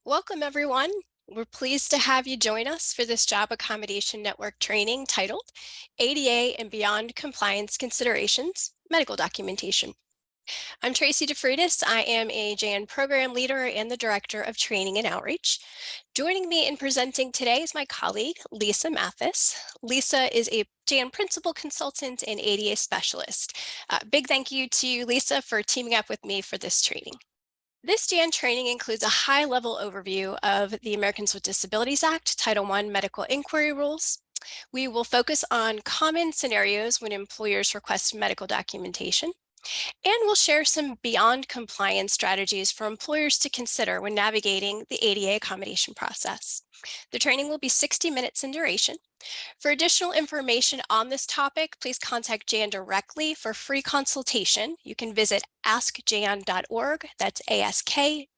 Welcome, everyone. We're pleased to have you join us for this Job Accommodation Network training titled ADA and Beyond Compliance Considerations, Medical Documentation. I'm Tracy DeFreitas. I am a JN Program Leader and the Director of Training and Outreach. Joining me in presenting today is my colleague, Lisa Mathis. Lisa is a JN Principal Consultant and ADA Specialist. Big thank you to you, Lisa, for teaming up with me for this training. This JAN training includes a high-level overview of the Americans with Disabilities Act, Title I medical inquiry rules. We will focus on common scenarios when employers request medical documentation, and we'll share some beyond compliance strategies for employers to consider when navigating the ADA accommodation process. The training will be 60 minutes in duration. For additional information on this topic, please contact JAN directly for free consultation. You can visit askjan.org. That's askjan.org.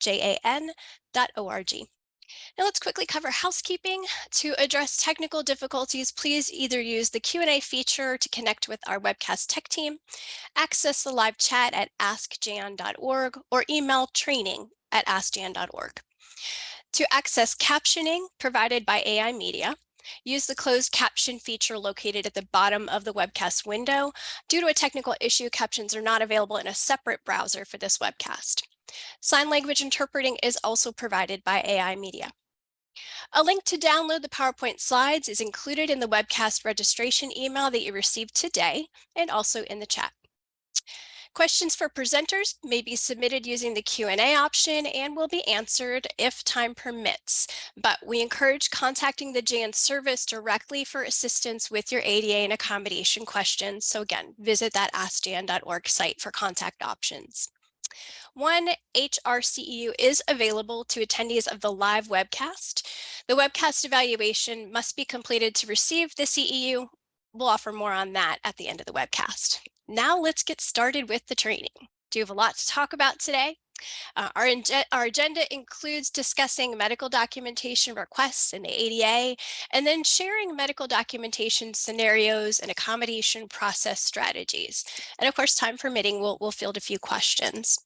Now let's quickly cover housekeeping. To address technical difficulties, please either use the Q&A feature to connect with our webcast tech team, access the live chat at askjan.org, or email training@askjan.org. To access captioning provided by AI Media, use the closed caption feature located at the bottom of the webcast window. Due to a technical issue, captions are not available in a separate browser for this webcast. Sign language interpreting is also provided by AI Media. A link to download the PowerPoint slides is included in the webcast registration email that you received today and also in the chat. Questions for presenters may be submitted using the Q&A option and will be answered if time permits. But we encourage contacting the JAN service directly for assistance with your ADA and accommodation questions. So again, visit that askjan.org site for contact options. One HRCEU is available to attendees of the live webcast. The webcast evaluation must be completed to receive the CEU. We'll offer more on that at the end of the webcast. Now let's get started with the training. Do you have a lot to talk about today? Our agenda includes discussing medical documentation requests in the ADA, and then sharing medical documentation scenarios and accommodation process strategies. And of course, time permitting, we'll field a few questions.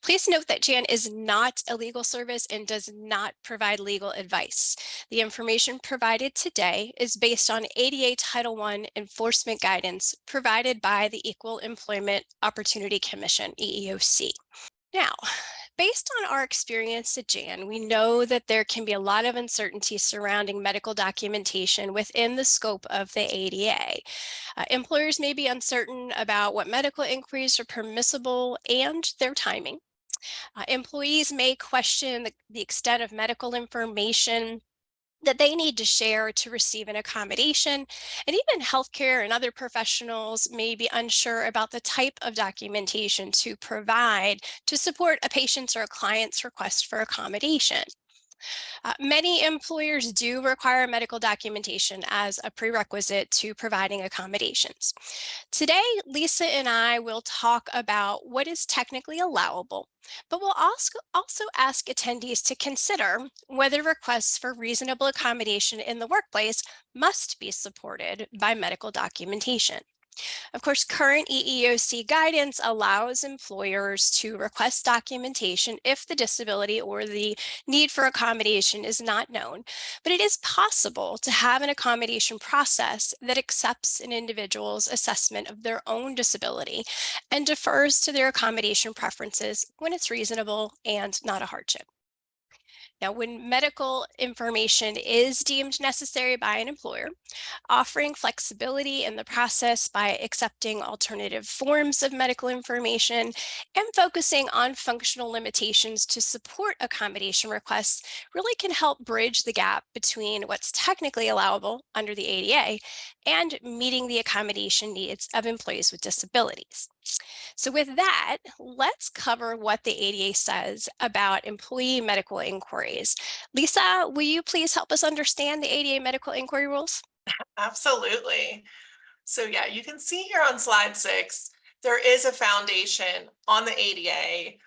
Please note that JAN is not a legal service and does not provide legal advice. The information provided today is based on ADA Title I enforcement guidance provided by the Equal Employment Opportunity Commission, EEOC. Now, based on our experience at JAN, we know that there can be a lot of uncertainty surrounding medical documentation within the scope of the ADA. Employers may be uncertain about what medical inquiries are permissible and their timing. Employees may question the extent of medical information that they need to share to receive an accommodation, and even healthcare and other professionals may be unsure about the type of documentation to provide to support a patient's or a client's request for accommodation. Many employers do require medical documentation as a prerequisite to providing accommodations. Today, Lisa and I will talk about what is technically allowable, but we'll also ask attendees to consider whether requests for reasonable accommodation in the workplace must be supported by medical documentation. Of course, current EEOC guidance allows employers to request documentation if the disability or the need for accommodation is not known, but it is possible to have an accommodation process that accepts an individual's assessment of their own disability and defers to their accommodation preferences when it's reasonable and not a hardship. Now, when medical information is deemed necessary by an employer, offering flexibility in the process by accepting alternative forms of medical information and focusing on functional limitations to support accommodation requests really can help bridge the gap between what's technically allowable under the ADA and meeting the accommodation needs of employees with disabilities. So with that, let's cover what the ADA says about employee medical inquiries. Lisa, will you please help us understand the ADA medical inquiry rules? Absolutely. So yeah, you can see here on slide 6, there is a foundation on the ADA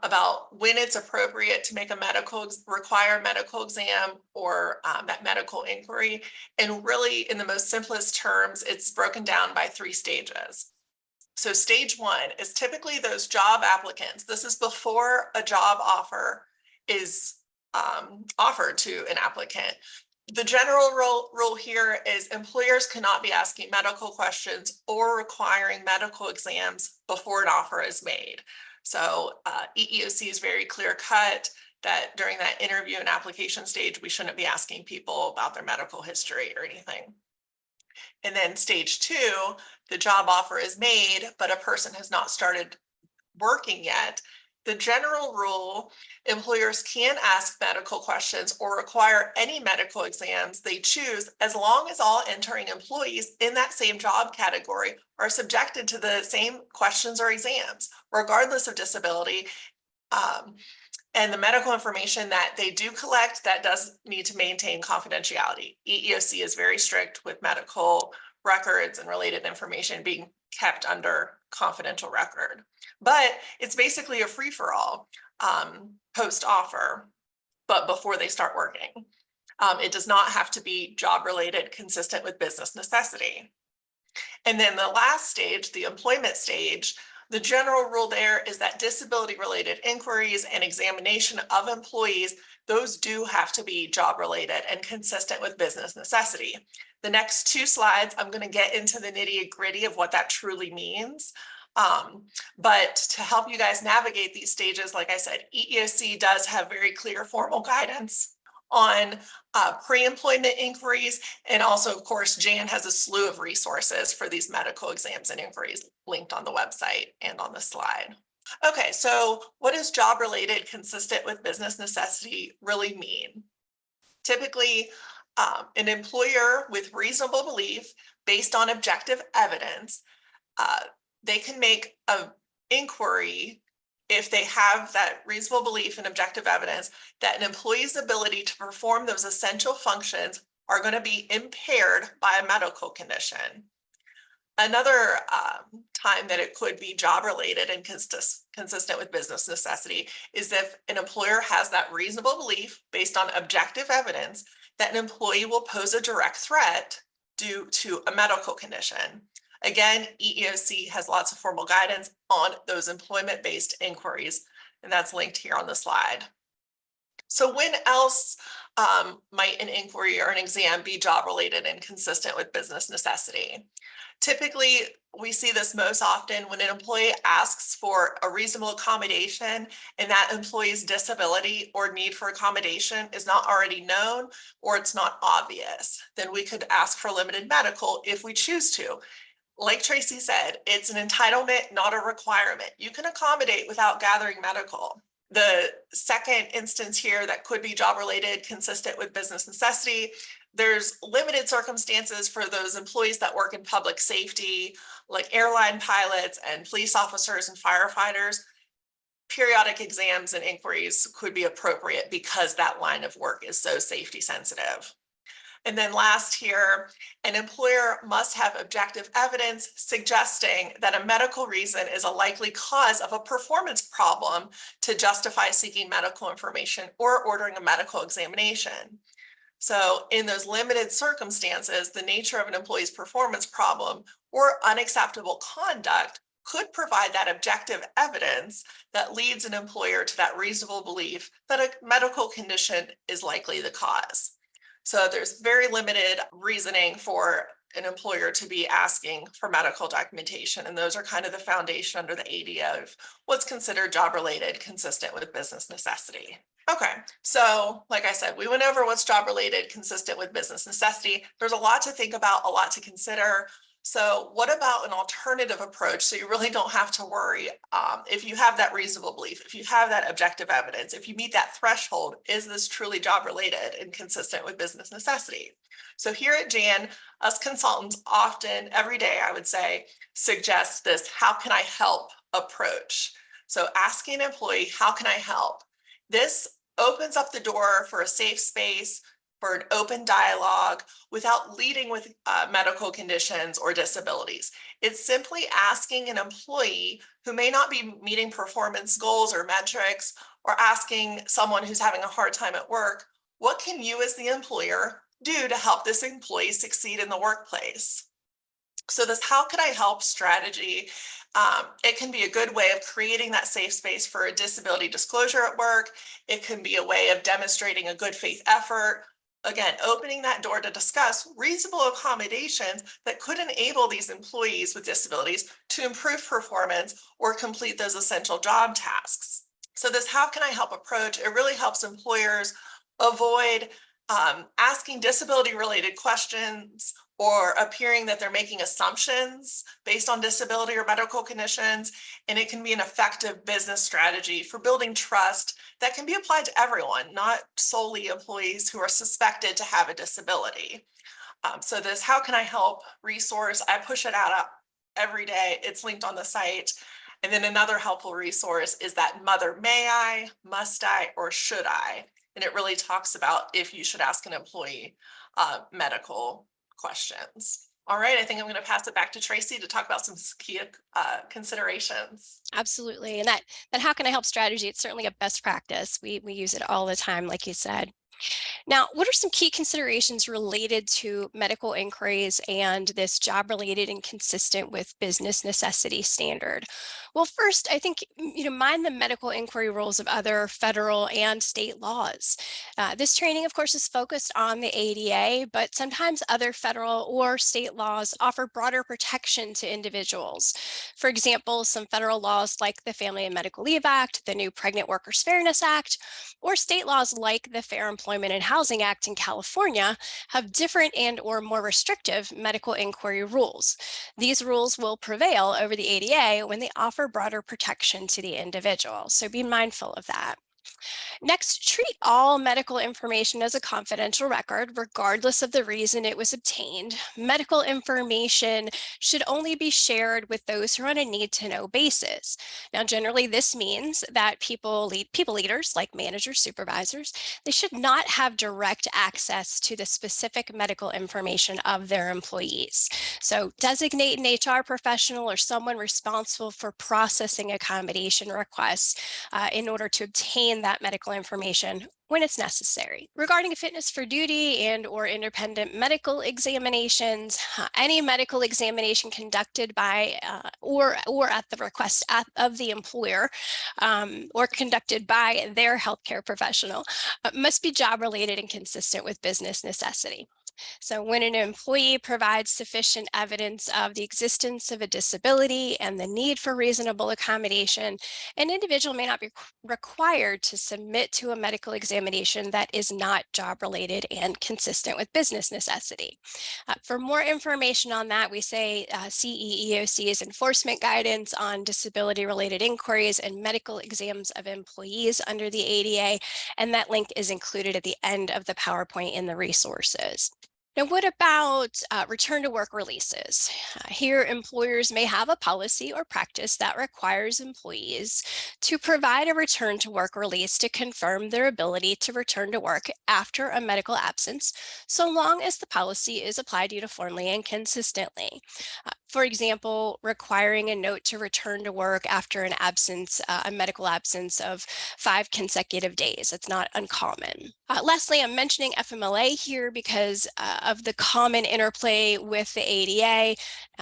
about when it's appropriate to make a require medical exam or that medical inquiry. And really, in the most simplest terms, it's broken down by 3 stages. So stage 1 is typically those job applicants. This is before a job offer is offered to an applicant. The general rule here is employers cannot be asking medical questions or requiring medical exams before an offer is made. So EEOC is very clear cut that during that interview and application stage, we shouldn't be asking people about their medical history or anything. And then stage two, the job offer is made, but a person has not started working yet. The general rule, employers can ask medical questions or require any medical exams they choose as long as all entering employees in that same job category are subjected to the same questions or exams, regardless of disability. And the medical information that they do collect, that does need to maintain confidentiality. EEOC is very strict with medical records and related information being kept under confidential record. But it's basically a free-for-all post-offer, but before they start working. It does not have to be job-related, consistent with business necessity. And then the last stage, the employment stage, the general rule there is that disability-related inquiries and examination of employees, those do have to be job-related and consistent with business necessity. The next two slides, I'm going to get into the nitty-gritty of what that truly means. But to help you guys navigate these stages, like I said, EEOC does have very clear formal guidance on pre-employment inquiries. And also, of course, Jan has a slew of resources for these medical exams and inquiries linked on the website and on the slide. Okay, so what does job-related, consistent with business necessity really mean? Typically, an employer with reasonable belief based on objective evidence, they can make an inquiry if they have that reasonable belief and objective evidence that an employee's ability to perform those essential functions are going to be impaired by a medical condition. Another time that it could be job related and consistent with business necessity is if an employer has that reasonable belief based on objective evidence that an employee will pose a direct threat due to a medical condition. Again, EEOC has lots of formal guidance on those employment-based inquiries, and that's linked here on the slide. So when else might an inquiry or an exam be job-related and consistent with business necessity? Typically, we see this most often when an employee asks for a reasonable accommodation and that employee's disability or need for accommodation is not already known or it's not obvious. Then we could ask for limited medical if we choose to. Like Tracy said, it's an entitlement, not a requirement. You can accommodate without gathering medical. The second instance here that could be job related, consistent with business necessity, there's limited circumstances for those employees that work in public safety, like airline pilots and police officers and firefighters. Periodic exams and inquiries could be appropriate because that line of work is so safety sensitive. And then last here, an employer must have objective evidence suggesting that a medical reason is a likely cause of a performance problem to justify seeking medical information or ordering a medical examination. So in those limited circumstances, the nature of an employee's performance problem or unacceptable conduct could provide that objective evidence that leads an employer to that reasonable belief that a medical condition is likely the cause. So there's very limited reasoning for an employer to be asking for medical documentation. And those are kind of the foundation under the ADA of what's considered job related, consistent with business necessity. Okay, so like I said, we went over what's job related, consistent with business necessity. There's a lot to think about, a lot to consider. So what about an alternative approach so you really don't have to worry if you have that reasonable belief, if you have that objective evidence, if you meet that threshold, is this truly job related and consistent with business necessity? So here at Jan, us consultants often, every day I would say, suggest this how can I help approach. So asking an employee, how can I help? This opens up the door for a safe space, for an open dialogue without leading with medical conditions or disabilities. It's simply asking an employee who may not be meeting performance goals or metrics, or asking someone who's having a hard time at work, what can you as the employer do to help this employee succeed in the workplace? So this how could I help strategy, it can be a good way of creating that safe space for a disability disclosure at work. It can be a way of demonstrating a good faith effort. Again, opening that door to discuss reasonable accommodations that could enable these employees with disabilities to improve performance or complete those essential job tasks. So this how can I help approach, it really helps employers avoid asking disability related questions or appearing that they're making assumptions based on disability or medical conditions. And it can be an effective business strategy for building trust that can be applied to everyone, not solely employees who are suspected to have a disability. So this how can I help resource, I push it out every day. It's linked on the site. And then another helpful resource is that mother may I, must I, or should I? And it really talks about if you should ask an employee medical questions. All right, I think I'm going to pass it back to Tracy to talk about some key considerations. Absolutely. And that how can I help strategy, it's certainly a best practice. We use it all the time, like you said. Now, what are some key considerations related to medical inquiries and this job related and consistent with business necessity standard? Well, first, I think mind the medical inquiry rules of other federal and state laws. This training, of course, is focused on the ADA, but sometimes other federal or state laws offer broader protection to individuals. For example, some federal laws like the Family and Medical Leave Act, the new Pregnant Workers Fairness Act, or state laws like the Fair Employment and Housing Act in California have different and or more restrictive medical inquiry rules. These rules will prevail over the ADA when they offer broader protection to the individual. So be mindful of that. Next, treat all medical information as a confidential record, regardless of the reason it was obtained. Medical information should only be shared with those who are on a need to know basis. Now, generally, this means that people leaders like managers, supervisors, they should not have direct access to the specific medical information of their employees. So designate an HR professional or someone responsible for processing accommodation requests in order to obtain that medical information when it's necessary. Regarding fitness for duty and or independent medical examinations, any medical examination conducted by or at the request of the employer or conducted by their healthcare professional must be job related and consistent with business necessity. So when an employee provides sufficient evidence of the existence of a disability and the need for reasonable accommodation, an individual may not be required to submit to a medical examination that is not job related and consistent with business necessity. For more information on that, we say CEEOC's enforcement guidance on disability related inquiries and medical exams of employees under the ADA, and that link is included at the end of the PowerPoint in the resources. Now, what about return to work releases? Here, employers may have a policy or practice that requires employees to provide a return to work release to confirm their ability to return to work after a medical absence, so long as the policy is applied uniformly and consistently. For example, requiring a note to return to work after an absence, a medical absence of 5 consecutive days. It's not uncommon. Lastly, I'm mentioning FMLA here because of the common interplay with the ADA.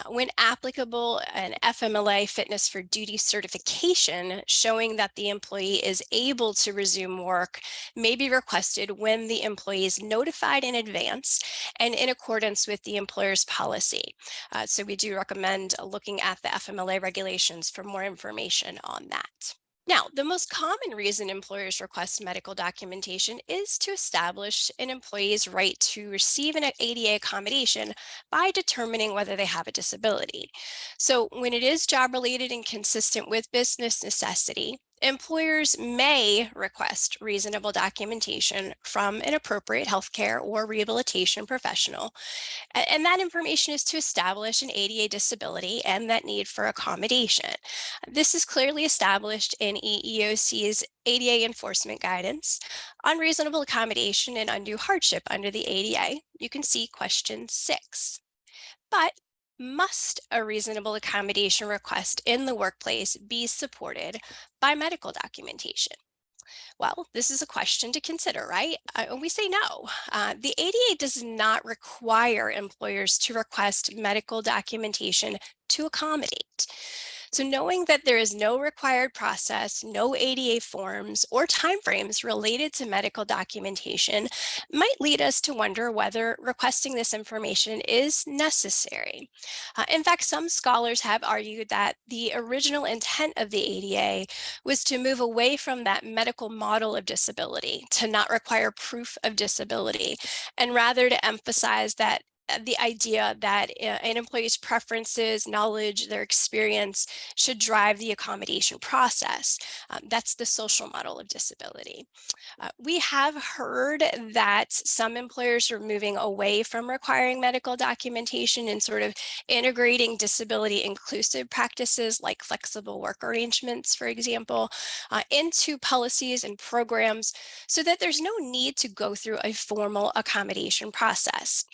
When applicable, an FMLA fitness for duty certification showing that the employee is able to resume work may be requested when the employee is notified in advance and in accordance with the employer's policy. So we do recommend looking at the FMLA regulations for more information on that. Now, the most common reason employers request medical documentation is to establish an employee's right to receive an ADA accommodation by determining whether they have a disability. So when it is job related and consistent with business necessity, employers may request reasonable documentation from an appropriate healthcare or rehabilitation professional. And that information is to establish an ADA disability and that need for accommodation. This is clearly established in EEOC's ADA enforcement guidance on reasonable accommodation and undue hardship under the ADA. You can see question 6. But must a reasonable accommodation request in the workplace be supported by medical documentation? Well, this is a question to consider, right? We say no. The ADA does not require employers to request medical documentation to accommodate. So, knowing that there is no required process, no ADA forms, or timeframes related to medical documentation might lead us to wonder whether requesting this information is necessary. In fact, some scholars have argued that the original intent of the ADA was to move away from that medical model of disability, to not require proof of disability, and rather to emphasize that the idea that an employee's preferences, knowledge, their experience should drive the accommodation process. That's the social model of disability. We have heard that some employers are moving away from requiring medical documentation and sort of integrating disability inclusive practices like flexible work arrangements, for example, into policies and programs so that there's no need to go through a formal accommodation process.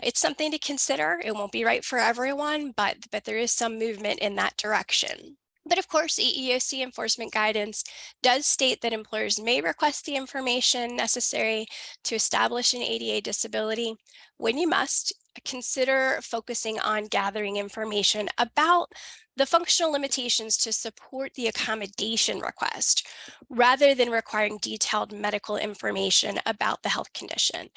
It's something to consider. It won't be right for everyone, but there is some movement in that direction. But of course, EEOC enforcement guidance does state that employers may request the information necessary to establish an ADA disability. When you must, consider focusing on gathering information about the functional limitations to support the accommodation request, rather than requiring detailed medical information about the health condition.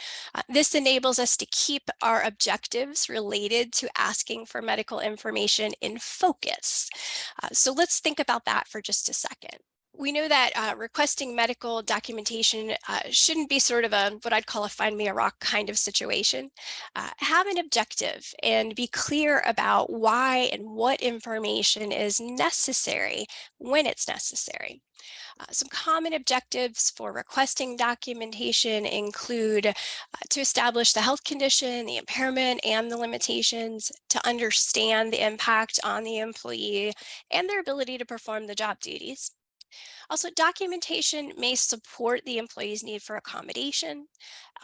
This enables us to keep our objectives related to asking for medical information in focus. So let's think about that for just a second. We know that requesting medical documentation shouldn't be sort of a what I'd call a find me a rock kind of situation. Have an objective and be clear about why and what information is necessary when it's necessary. Some common objectives for requesting documentation include to establish the health condition, the impairment, and the limitations, to understand the impact on the employee and their ability to perform the job duties. Also, documentation may support the employee's need for accommodation.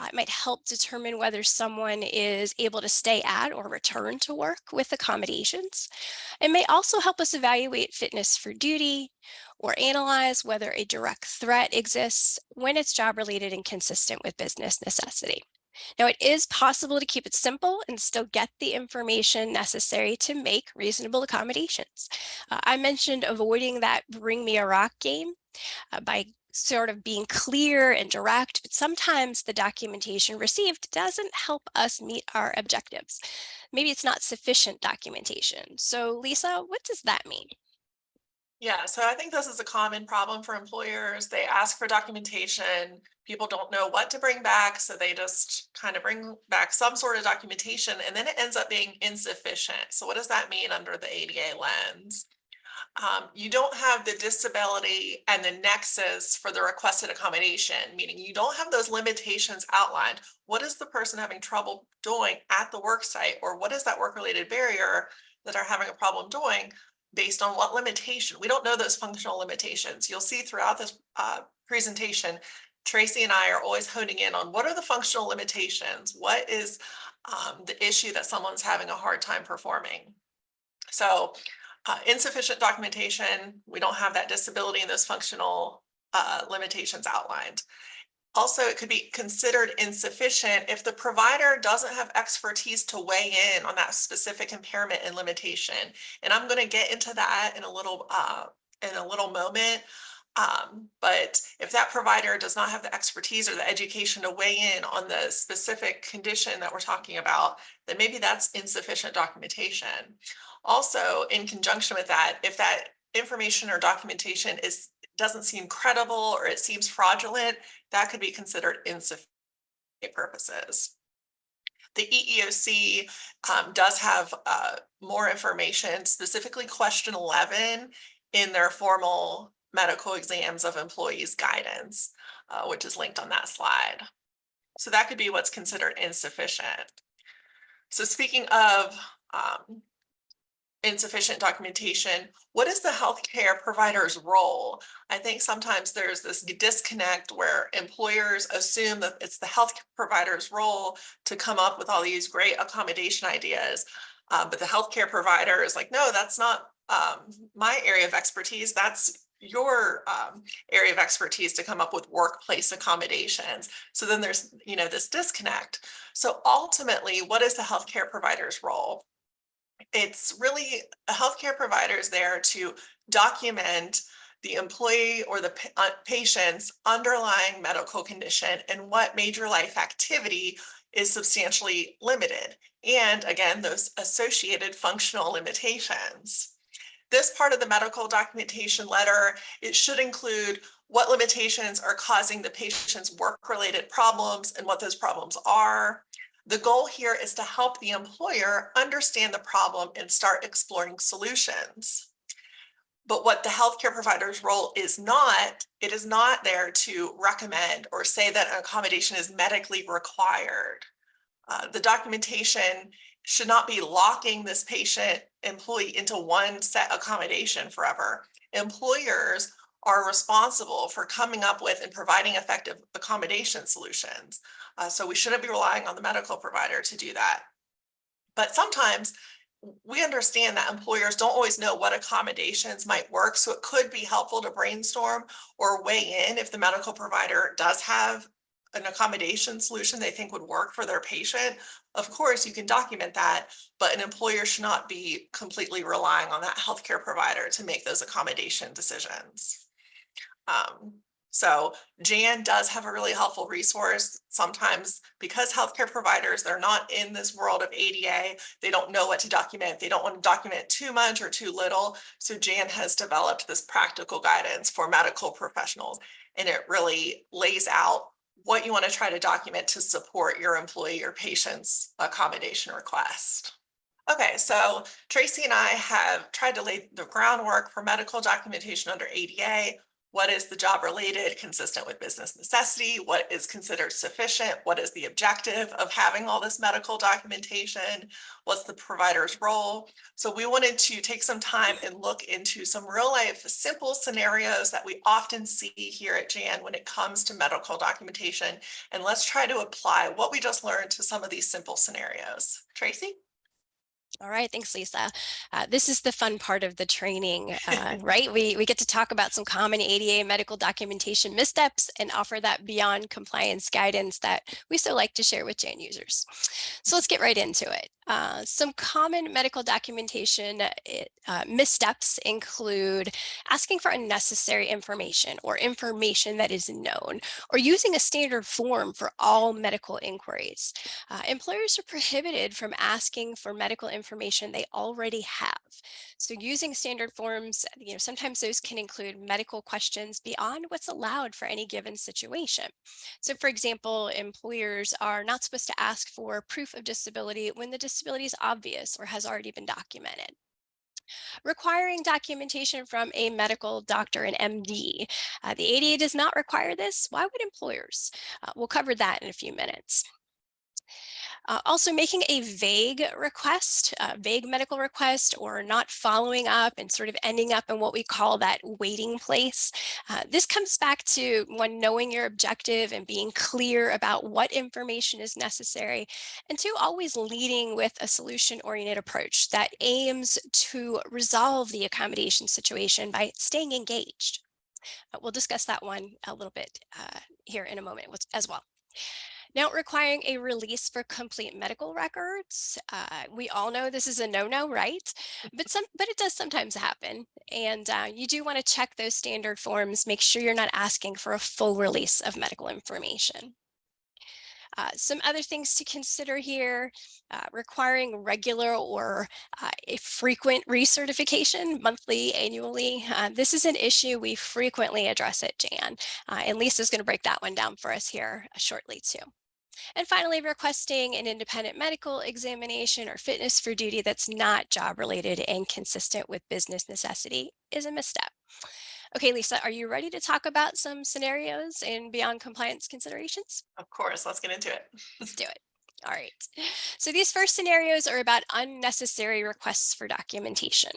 It might help determine whether someone is able to stay at or return to work with accommodations. It may also help us evaluate fitness for duty or analyze whether a direct threat exists when it's job related and consistent with business necessity. Now, it is possible to keep it simple and still get the information necessary to make reasonable accommodations. I mentioned avoiding that bring me a rock game by sort of being clear and direct, but sometimes the documentation received doesn't help us meet our objectives. Maybe it's not sufficient documentation. So, Lisa, what does that mean? Yeah, so I think this is a common problem for employers. They ask for documentation. People don't know what to bring back, so they just kind of bring back some sort of documentation, and then it ends up being insufficient. So what does that mean under the ADA lens? You don't have the disability and the nexus for the requested accommodation, meaning you don't have those limitations outlined. What is the person having trouble doing at the work site, or what is that work-related barrier that they're having a problem doing based on what limitation? We don't know those functional limitations. You'll see throughout this presentation, Tracy and I are always honing in on what are the functional limitations? What is the issue that someone's having a hard time performing? So insufficient documentation, we don't have that disability and those functional limitations outlined. Also, it could be considered insufficient if the provider doesn't have expertise to weigh in on that specific impairment and limitation. And I'm going to get into that in a little moment. But if that provider does not have the expertise or the education to weigh in on the specific condition that we're talking about, then maybe that's insufficient documentation. Also, in conjunction with that, if that information or documentation doesn't seem credible or it seems fraudulent, that could be considered insufficient purposes. The EEOC does have more information, specifically question 11 in their formal medical exams of employees guidance, which is linked on that slide. So that could be what's considered insufficient. So speaking of insufficient documentation, what is the healthcare provider's role? I think sometimes there's this disconnect where employers assume that it's the health provider's role to come up with all these great accommodation ideas. But the healthcare provider is like, no, that's not my area of expertise. That's your area of expertise to come up with workplace accommodations. So then there's, this disconnect. So ultimately, what is the healthcare provider's role? It's really a healthcare provider is there to document the employee or the patient's underlying medical condition and what major life activity is substantially limited. And again, those associated functional limitations. This part of the medical documentation letter, it should include what limitations are causing the patient's work-related problems and what those problems are. The goal here is to help the employer understand the problem and start exploring solutions. But what the healthcare provider's role is not, it is not there to recommend or say that an accommodation is medically required. The documentation should not be locking this patient employee into one set accommodation forever. Employers are responsible for coming up with and providing effective accommodation solutions. So we shouldn't be relying on the medical provider to do that. But sometimes we understand that employers don't always know what accommodations might work. So it could be helpful to brainstorm or weigh in if the medical provider does have an accommodation solution they think would work for their patient. Of course, you can document that, but an employer should not be completely relying on that healthcare provider to make those accommodation decisions. Um, so Jan does have a really helpful resource. Sometimes because healthcare providers, they're not in this world of ADA, they don't know what to document. They don't want to document too much or too little. So Jan has developed this practical guidance for medical professionals, and it really lays out what you want to try to document to support your employee or patient's accommodation request. Okay, so Tracy and I have tried to lay the groundwork for medical documentation under ADA. What is the job related, consistent with business necessity? What is considered sufficient? What is the objective of having all this medical documentation? What's the provider's role? So we wanted to take some time and look into some real life simple scenarios that we often see here at JAN when it comes to medical documentation. And let's try to apply what we just learned to some of these simple scenarios. Tracy? All right, thanks, Lisa. This is the fun part of the training, right? We get to talk about some common ADA medical documentation missteps and offer that beyond compliance guidance that we so like to share with JAN users. So let's get right into it. Some common medical documentation missteps include asking for unnecessary information or information that is known, or using a standard form for all medical inquiries. Employers are prohibited from asking for medical information they already have. So using standard forms, sometimes those can include medical questions beyond what's allowed for any given situation. So for example, employers are not supposed to ask for proof of disability when the disability is obvious or has already been documented. Requiring documentation from a medical doctor, an MD. The ADA does not require this. Why would employers? We'll cover that in a few minutes. Also making a vague request, vague medical request, or not following up and sort of ending up in what we call that waiting place. This comes back to one, knowing your objective and being clear about what information is necessary, and two, always leading with a solution-oriented approach that aims to resolve the accommodation situation by staying engaged. We'll discuss that one a little bit here in a moment as well. Now, requiring a release for complete medical records. We all know this is a no-no, right? But it does sometimes happen. And you do want to check those standard forms, make sure you're not asking for a full release of medical information. Some other things to consider here, requiring regular or a frequent recertification, monthly, annually. This is an issue we frequently address at JAN, and Lisa's going to break that one down for us here shortly too. And finally, requesting an independent medical examination or fitness for duty that's not job related and consistent with business necessity is a misstep. Okay, Lisa, are you ready to talk about some scenarios and beyond compliance considerations? Of course, let's get into it. Let's do it. All right. So these first scenarios are about unnecessary requests for documentation.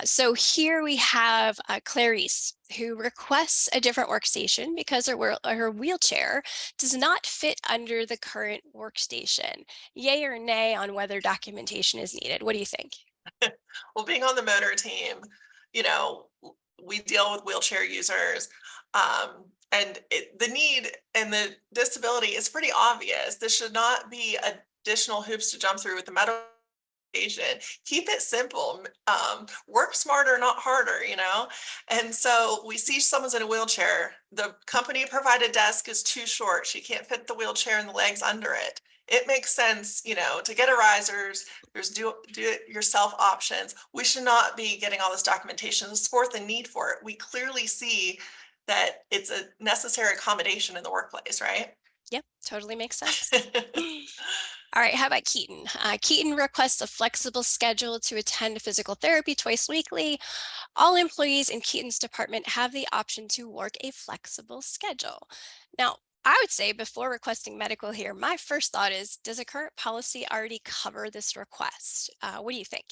So here we have Clarice, who requests a different workstation because her wheelchair does not fit under the current workstation. Yay or nay on whether documentation is needed? What do you think? Well, being on the motor team, you know, we deal with wheelchair users. The need and the disability is pretty obvious. This should not be additional hoops to jump through with the medical education. Keep it simple. Work smarter, not harder, you know? And so we see someone's in a wheelchair. The company provided desk is too short. She can't fit the wheelchair and the legs under it. It makes sense, you know, to get a risers. There's do it yourself options. We should not be getting all this documentation to support the need for it. We clearly see that it's a necessary accommodation in the workplace, right? Yep, totally makes sense. All right, how about Keaton? Keaton requests a flexible schedule to attend physical therapy twice weekly. All employees in Keaton's department have the option to work a flexible schedule. Now, I would say before requesting medical here, my first thought is, does a current policy already cover this request? What do you think?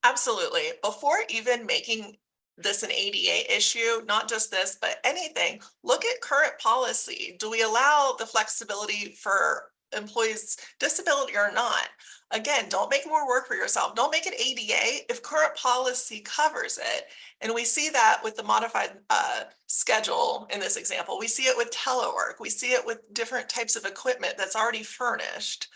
Absolutely. Before even making this an ADA issue, not just this, but anything, look at current policy. Do we allow the flexibility for employees' disability or not? Again, don't make more work for yourself. Don't make it ADA if current policy covers it. And we see that with the modified schedule in this example. We see it with telework. We see it with different types of equipment that's already furnished.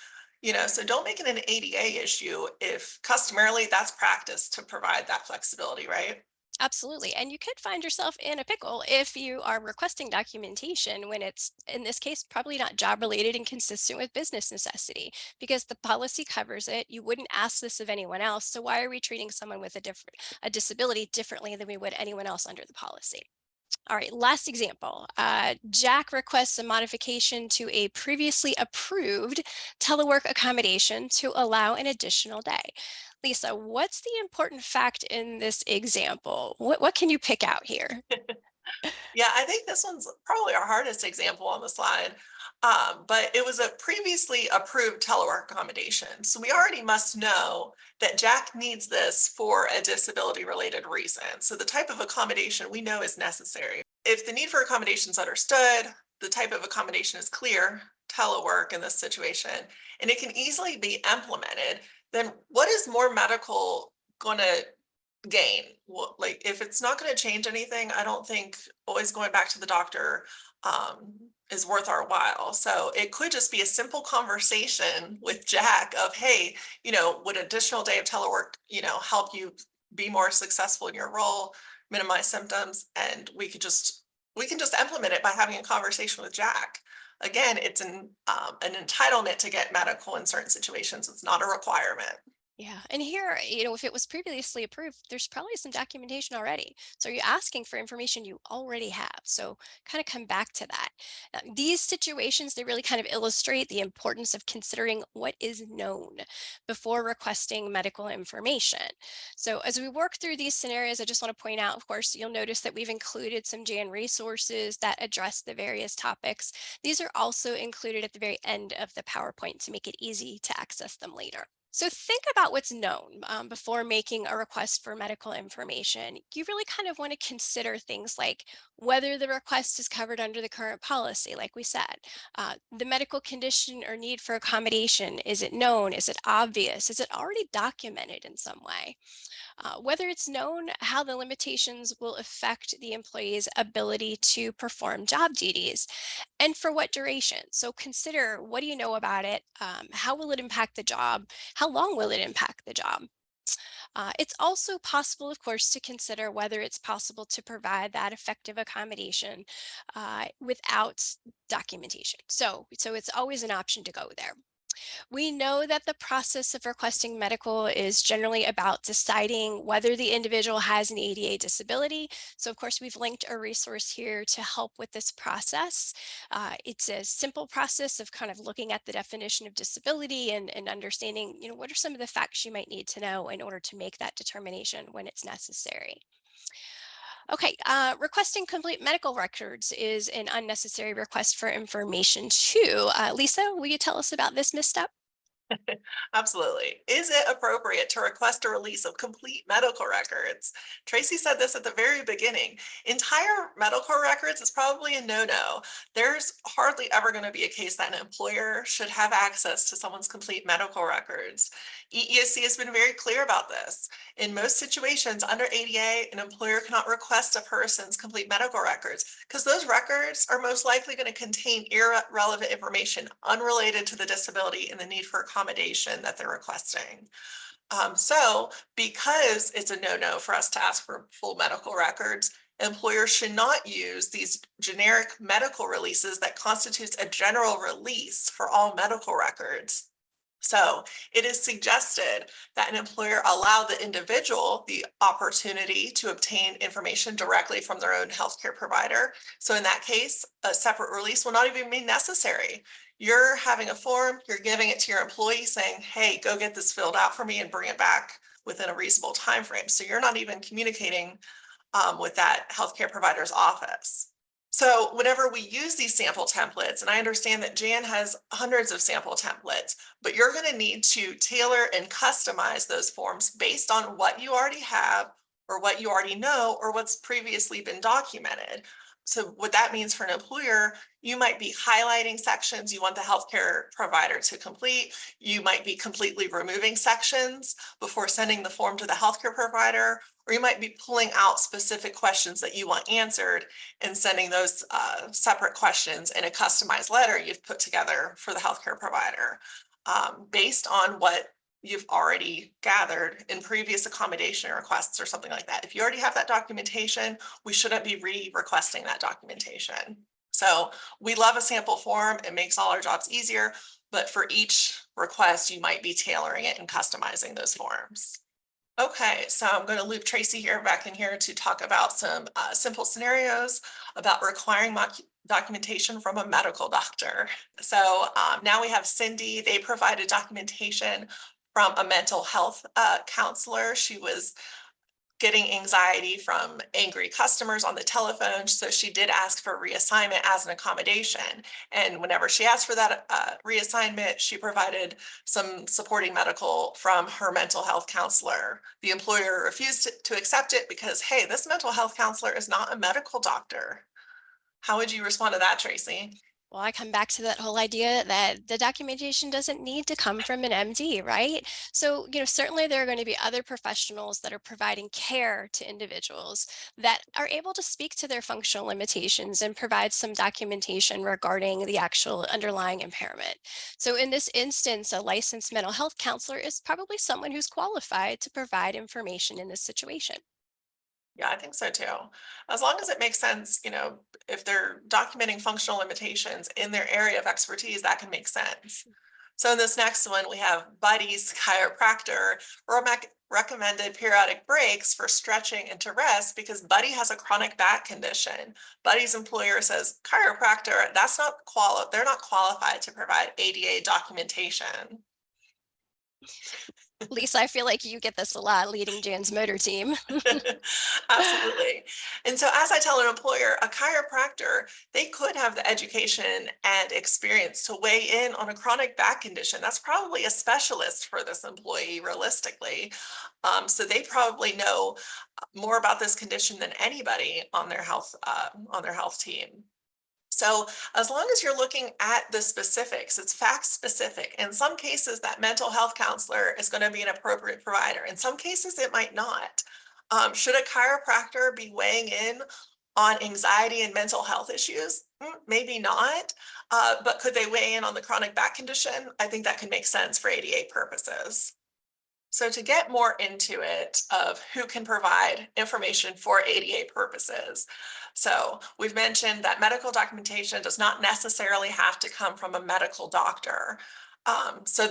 You know, so don't make it an ADA issue if customarily that's practice to provide that flexibility, right? Absolutely. And you could find yourself in a pickle if you are requesting documentation when it's, in this case, probably not job related and consistent with business necessity because the policy covers it. You wouldn't ask this of anyone else. So why are we treating someone with a disability differently than we would anyone else under the policy? All right, last example. Jack requests a modification to a previously approved telework accommodation to allow an additional day. Lisa, what's the important fact in this example? What can you pick out here? Yeah, I think this one's probably our hardest example on the slide. But it was a previously approved telework accommodation. So we already must know that Jack needs this for a disability related reason. So the type of accommodation we know is necessary. If the need for accommodation is understood, the type of accommodation is clear, telework in this situation, and it can easily be implemented, then what is more medical going to gain? Well, like if it's not going to change anything, I don't think always going back to the doctor is worth our while. So it could just be a simple conversation with Jack of, hey, you know, would additional day of telework, you know, help you be more successful in your role, minimize symptoms, and we can just implement it by having a conversation with Jack. Again, it's an entitlement to get medical in certain situations. It's not a requirement. Yeah, and here, if it was previously approved, there's probably some documentation already. So you're asking for information you already have. So kind of come back to that. These situations, they really kind of illustrate the importance of considering what is known before requesting medical information. So as we work through these scenarios, I just want to point out, of course, you'll notice that we've included some Jan resources that address the various topics. These are also included at the very end of the PowerPoint to make it easy to access them later. So think about what's known before making a request for medical information. You really kind of want to consider things like whether the request is covered under the current policy, like we said, the medical condition or need for accommodation. Is it known? Is it obvious? Is it already documented in some way? Whether it's known how the limitations will affect the employee's ability to perform job duties and for what duration. So consider, what do you know about it? How will it impact the job? How long will it impact the job? It's also possible, of course, to consider whether it's possible to provide that effective accommodation without documentation. So it's always an option to go there. We know that the process of requesting medical is generally about deciding whether the individual has an ADA disability. So of course, we've linked a resource here to help with this process. It's a simple process of kind of looking at the definition of disability and understanding, what are some of the facts you might need to know in order to make that determination when it's necessary. Okay, requesting complete medical records is an unnecessary request for information too. Lisa, will you tell us about this misstep? Absolutely. Is it appropriate to request a release of complete medical records? Tracy said this at the very beginning. Entire medical records is probably a no-no. There's hardly ever going to be a case that an employer should have access to someone's complete medical records. EEOC has been very clear about this. In most situations under ADA, an employer cannot request a person's complete medical records because those records are most likely going to contain irrelevant information unrelated to the disability and the need for accommodation that they're requesting. So because it's a no-no for us to ask for full medical records, employers should not use these generic medical releases that constitutes a general release for all medical records. So it is suggested that an employer allow the individual the opportunity to obtain information directly from their own healthcare provider. So in that case, a separate release will not even be necessary. You're having a form, you're giving it to your employee saying, hey, go get this filled out for me and bring it back within a reasonable time frame. So you're not even communicating with that healthcare provider's office. So whenever we use these sample templates, and I understand that Jan has hundreds of sample templates, but you're going to need to tailor and customize those forms based on what you already have or what you already know or what's previously been documented. So what that means for an employer, you might be highlighting sections you want the healthcare provider to complete. You might be completely removing sections before sending the form to the healthcare provider, or you might be pulling out specific questions that you want answered and sending those separate questions in a customized letter you've put together for the healthcare provider based on what you've already gathered in previous accommodation requests or something like that. If you already have that documentation, we shouldn't be re-requesting that documentation. So we love a sample form. It makes all our jobs easier, but for each request, you might be tailoring it and customizing those forms. Okay, so I'm going to loop Tracy here back in here to talk about some simple scenarios about requiring documentation from a medical doctor. So now we have Cindy. They provided documentation from a mental health counselor. She was getting anxiety from angry customers on the telephone. So she did ask for reassignment as an accommodation. And whenever she asked for that reassignment, she provided some supporting medical from her mental health counselor. The employer refused to accept it because, hey, this mental health counselor is not a medical doctor. How would you respond to that, Tracy? Well, I come back to that whole idea that the documentation doesn't need to come from an MD, right? So, certainly there are going to be other professionals that are providing care to individuals that are able to speak to their functional limitations and provide some documentation regarding the actual underlying impairment. So, in this instance, a licensed mental health counselor is probably someone who's qualified to provide information in this situation. Yeah, I think so too. As long as it makes sense, if they're documenting functional limitations in their area of expertise, that can make sense. So in this next one, we have Buddy's chiropractor recommended periodic breaks for stretching and to rest because Buddy has a chronic back condition. Buddy's employer says chiropractor, they're not qualified to provide ADA documentation. Lisa, I feel like you get this a lot leading Jan's motor team. Absolutely. And so, as I tell an employer, a chiropractor, they could have the education and experience to weigh in on a chronic back condition. That's probably a specialist for this employee, realistically. So they probably know more about this condition than anybody on their health team. So as long as you're looking at the specifics, it's fact specific. In some cases, that mental health counselor is going to be an appropriate provider. In some cases, it might not. Should a chiropractor be weighing in on anxiety and mental health issues? Maybe not. But could they weigh in on the chronic back condition? I think that can make sense for ADA purposes. So to get more into it of who can provide information for ADA purposes. So we've mentioned that medical documentation does not necessarily have to come from a medical doctor. So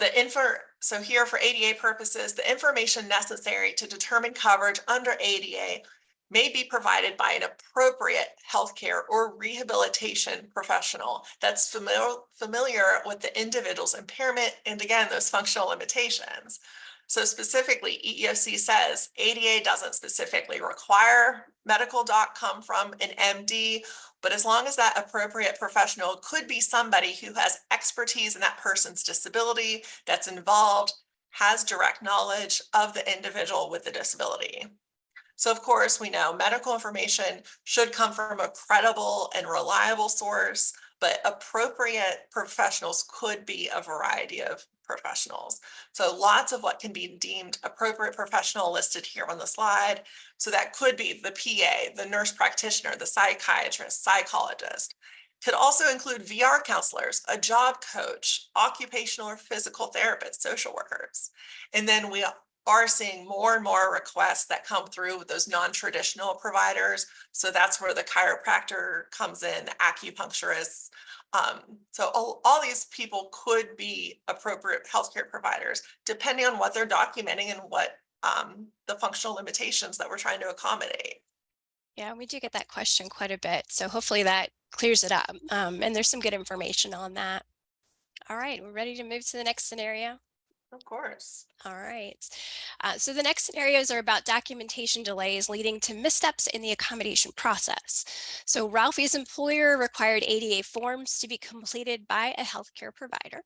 here for ADA purposes, the information necessary to determine coverage under ADA may be provided by an appropriate healthcare or rehabilitation professional that's familiar with the individual's impairment and again, those functional limitations. So specifically, EEOC says ADA doesn't specifically require medical doc come from an MD, but as long as that appropriate professional could be somebody who has expertise in that person's disability, that's involved, has direct knowledge of the individual with the disability. So of course, we know medical information should come from a credible and reliable source, but appropriate professionals could be a variety of professionals. So lots of what can be deemed appropriate professional listed here on the slide. So that could be the PA, the nurse practitioner, the psychiatrist, psychologist. Could also include VR counselors, a job coach, occupational or physical therapists, social workers. And then we are seeing more and more requests that come through with those non-traditional providers. So that's where the chiropractor comes in, the acupuncturists. So all these people could be appropriate healthcare providers, depending on what they're documenting and what the functional limitations that we're trying to accommodate. Yeah, we do get that question quite a bit. So hopefully that clears it up. And there's some good information on that. All right, we're ready to move to the next scenario. Of course. All right. So the next scenarios are about documentation delays leading to missteps in the accommodation process. So Ralphie's employer required ADA forms to be completed by a healthcare provider.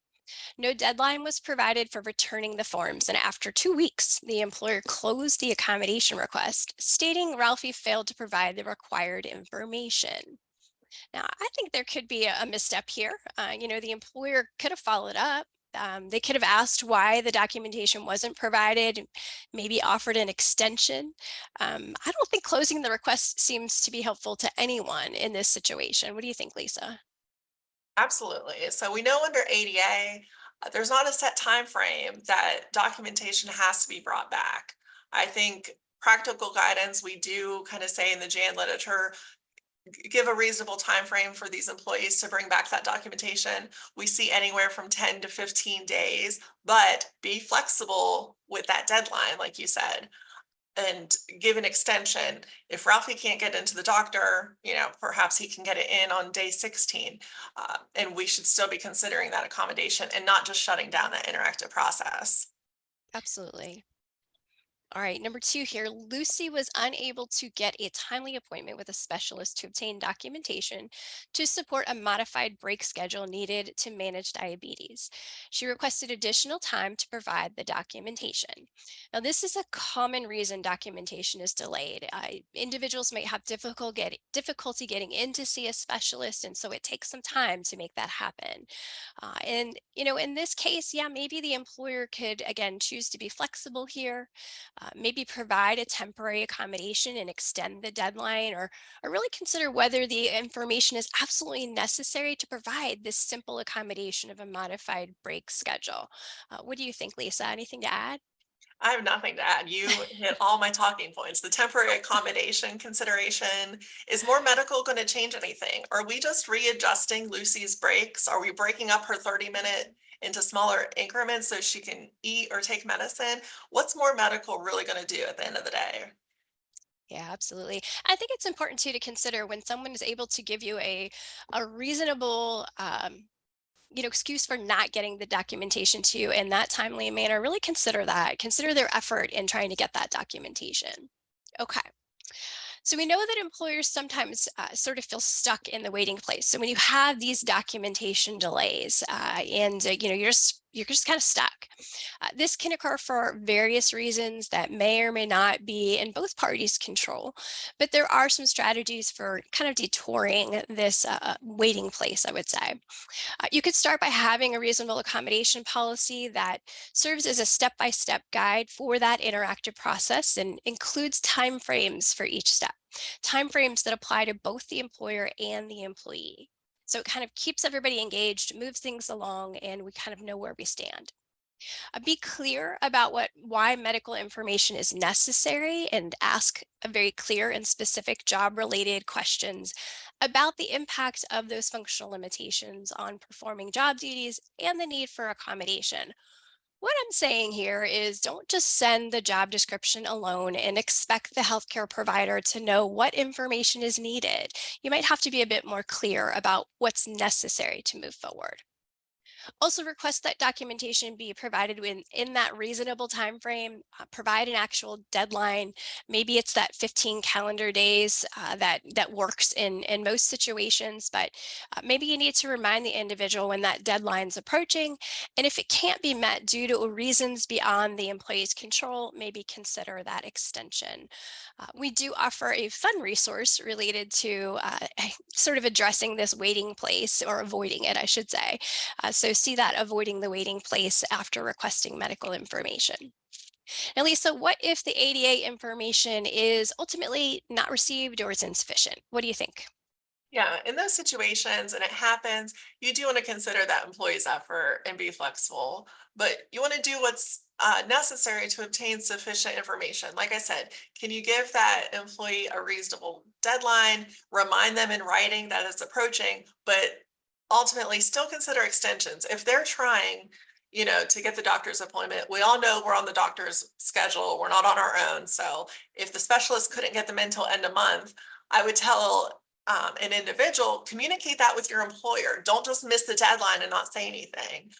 No deadline was provided for returning the forms, and after 2 weeks, the employer closed the accommodation request, stating Ralphie failed to provide the required information. Now, I think there could be a misstep here. The employer could have followed up. They could have asked why the documentation wasn't provided, maybe offered an extension. I don't think closing the request seems to be helpful to anyone in this situation. What do you think, Lisa? Absolutely. So we know under ADA, there's not a set time frame that documentation has to be brought back. I think practical guidance, we do kind of say in the JAN literature, give a reasonable time frame for these employees to bring back that documentation. We see anywhere from 10 to 15 days, but be flexible with that deadline, like you said, and give an extension. If Ralphie can't get into the doctor, perhaps he can get it in on day 16. And we should still be considering that accommodation and not just shutting down that interactive process. Absolutely. All right, number two here, Lucy was unable to get a timely appointment with a specialist to obtain documentation to support a modified break schedule needed to manage diabetes. She requested additional time to provide the documentation. Now, this is a common reason documentation is delayed. Individuals might have difficulty getting in to see a specialist, and so it takes some time to make that happen. In this case, yeah, maybe the employer could, again, choose to be flexible here, maybe provide a temporary accommodation and extend the deadline, or really consider whether the information is absolutely necessary to provide this simple accommodation of a modified break schedule. What do you think, Lisa? Anything to add? I have nothing to add. You hit all my talking points. The temporary accommodation consideration, is more medical going to change anything? Are we just readjusting Lucy's breaks? Are we breaking up her 30-minute into smaller increments so she can eat or take medicine? What's more medical really going to do at the end of the day? Yeah, absolutely. I think it's important too to consider when someone is able to give you a reasonable excuse for not getting the documentation to you in that timely manner. Really consider that. Consider their effort in trying to get that documentation. Okay. So we know that employers sometimes sort of feel stuck in the waiting place. So when you have these documentation delays and you're just kind of stuck. This can occur for various reasons that may or may not be in both parties' control, but there are some strategies for kind of detouring this waiting place, I would say. You could start by having a reasonable accommodation policy that serves as a step-by-step guide for that interactive process and includes timeframes for each step, timeframes that apply to both the employer and the employee. So it kind of keeps everybody engaged, moves things along, and we kind of know where we stand. Be clear about why medical information is necessary and ask a very clear and specific job related questions about the impact of those functional limitations on performing job duties and the need for accommodation. What I'm saying here is don't just send the job description alone and expect the healthcare provider to know what information is needed. You might have to be a bit more clear about what's necessary to move forward. Also, request that documentation be provided in that reasonable time frame. Provide an actual deadline. Maybe it's that 15 calendar days that works in most situations, but maybe you need to remind the individual when that deadline's approaching. And if it can't be met due to reasons beyond the employee's control, maybe consider that extension. We do offer a fun resource related to sort of addressing this waiting place, or avoiding it, I should say. So see that avoiding the waiting place after requesting medical information. Now, Lisa, what if the ADA information is ultimately not received or is insufficient? What do you think? Yeah, in those situations, and it happens, you do want to consider that employee's effort and be flexible, but you want to do what's necessary to obtain sufficient information. Like I said, can you give that employee a reasonable deadline, remind them in writing that it's approaching, but ultimately still consider extensions. If they're trying, to get the doctor's appointment, we all know we're on the doctor's schedule, we're not on our own. So if the specialist couldn't get them until end of month, I would tell an individual, communicate that with your employer. Don't just miss the deadline and not say anything.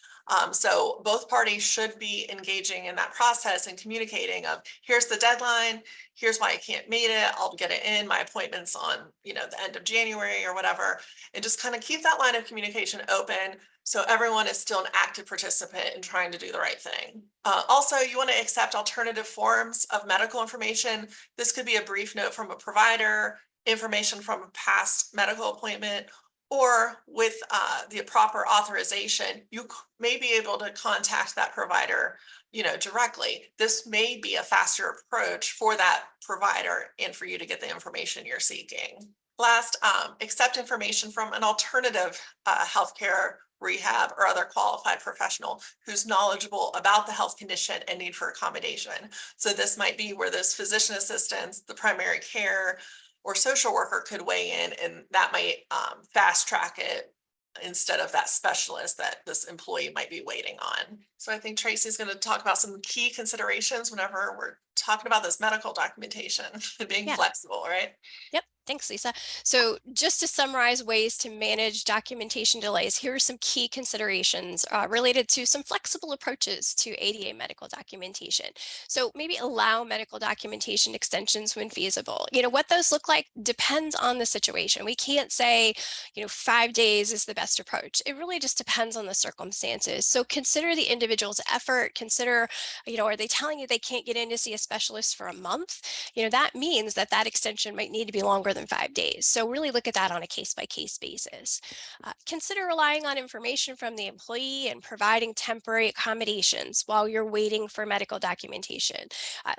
So both parties should be engaging in that process and communicating of, here's the deadline, here's why I can't meet it, I'll get it in, my appointment's on, the end of January or whatever, and just kind of keep that line of communication open so everyone is still an active participant in trying to do the right thing. Also, you want to accept alternative forms of medical information. This could be a brief note from a provider, information from a past medical appointment, or with the proper authorization, you may be able to contact that provider, directly. This may be a faster approach for that provider and for you to get the information you're seeking. Last, accept information from an alternative healthcare, rehab, or other qualified professional who's knowledgeable about the health condition and need for accommodation. So this might be where those physician assistants, the primary care, or social worker could weigh in, and that might fast track it instead of that specialist that this employee might be waiting on. So I think Tracy's going to talk about some key considerations whenever we're talking about this medical documentation and being Yeah. flexible, right? Yep. Thanks, Lisa. So, just to summarize ways to manage documentation delays, here are some key considerations related to some flexible approaches to ADA medical documentation. So, maybe allow medical documentation extensions when feasible. What those look like depends on the situation. We can't say, 5 days is the best approach. It really just depends on the circumstances. So, consider the individual's effort. Consider, are they telling you they can't get in to see a specialist for a month? That means that that extension might need to be longer than 5 days. So really look at that on a case by case basis. Consider relying on information from the employee and providing temporary accommodations while you're waiting for medical documentation.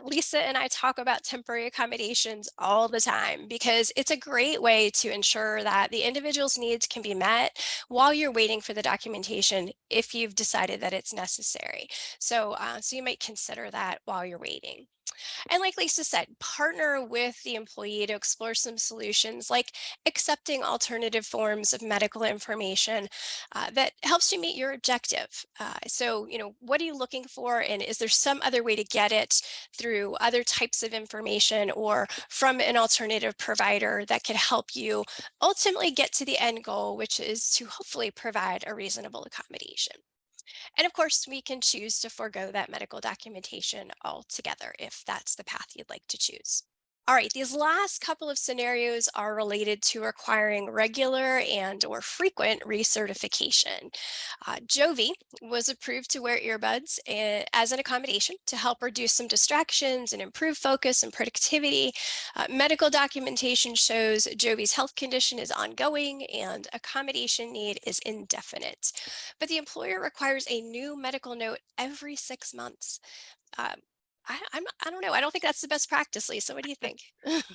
Lisa and I talk about temporary accommodations all the time because it's a great way to ensure that the individual's needs can be met while you're waiting for the documentation if you've decided that it's necessary. So you might consider that while you're waiting. And like Lisa said, partner with the employee to explore some solutions like accepting alternative forms of medical information that helps you meet your objective. What are you looking for? And is there some other way to get it through other types of information or from an alternative provider that could help you ultimately get to the end goal, which is to hopefully provide a reasonable accommodation? And of course, we can choose to forego that medical documentation altogether if that's the path you'd like to choose. All right, these last couple of scenarios are related to requiring regular and or frequent recertification. Jovi was approved to wear earbuds as an accommodation to help reduce some distractions and improve focus and productivity. Medical documentation shows Jovi's health condition is ongoing and accommodation need is indefinite. But the employer requires a new medical note every 6 months. Um, I don't know. I don't think that's the best practice, Lisa. What do you think?